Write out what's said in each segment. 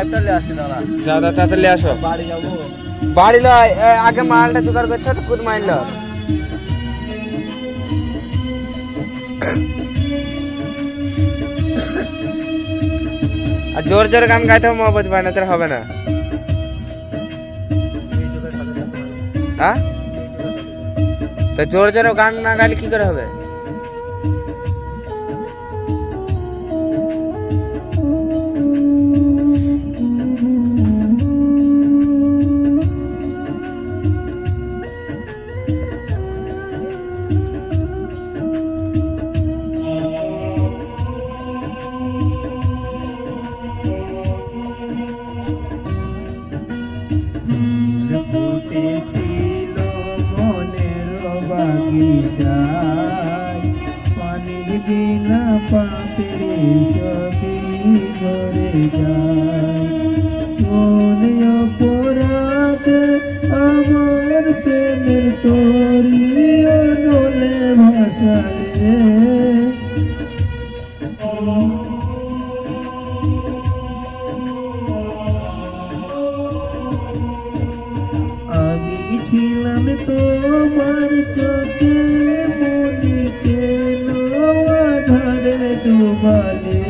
পাইপটা নিয়ে আসি দাঁড়া। যাও তাড়াতাড়ি আসো। বাড়ি যাবো। বাড়ি লয়, আগে মালটা জোগাড় করতে হবে, কুদ মাইল। আর জোর জোর গান গাইতে হবে, মহব্বত ভাই, না তোর হবে না। হ্যাঁ, তো জোর জোর গান না গাইলে কি করে হবে? পানির বিনা পাপড়ি সবই ঝরে যায়। মনে অপরাধ আমার প্রেমের তরি নলে ভাসালে। আমি ছিলাম তোমার চোখে মনে কেন আধারে ডুবালে।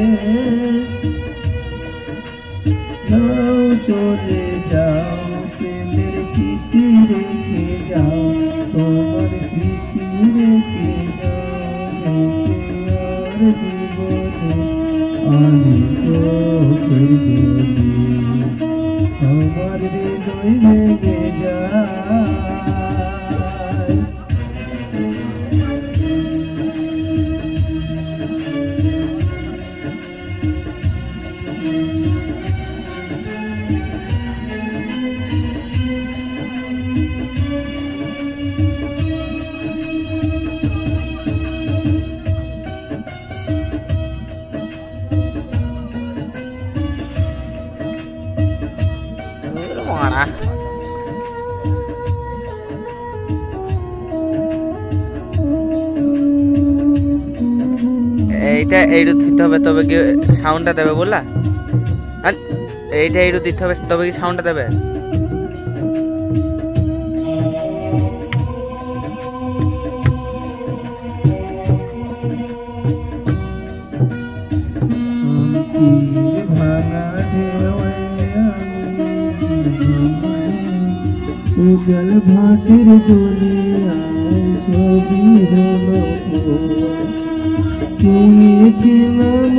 যাও চলে যাও, প্রেমের স্মৃতি রেখে যাও, তোমার স্মৃতি রেখে যাও। আর জীবনে আমি চোখের জলে আমার হৃদয় ভেঙে যায়। এইটা এইটু দিতে হবে, তবে কি সাউন্ডটা দেবে বললা? এইটা এইটু দিতে হবে, তবে কি সাউন্ডটা দেবে? উজল ভাটির দুনিয়ায় ছবি হলো চেয়েছিলাম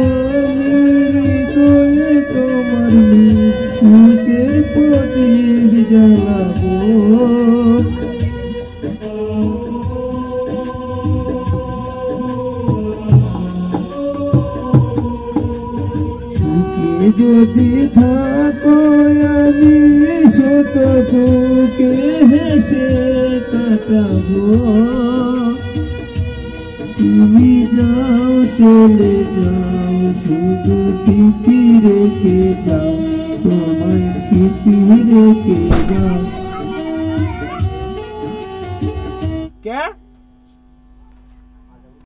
হৃদয়ে তোমার সুখের প্রদীপ জ্বালাবো। সুখে যদি থাকো আমি শত তোকে হেসে কাটাবো। তুমি যাও চলে যাও, শুধু স্মৃতি রেখে যাও, তোমার স্মৃতি রেখে যাও। क्या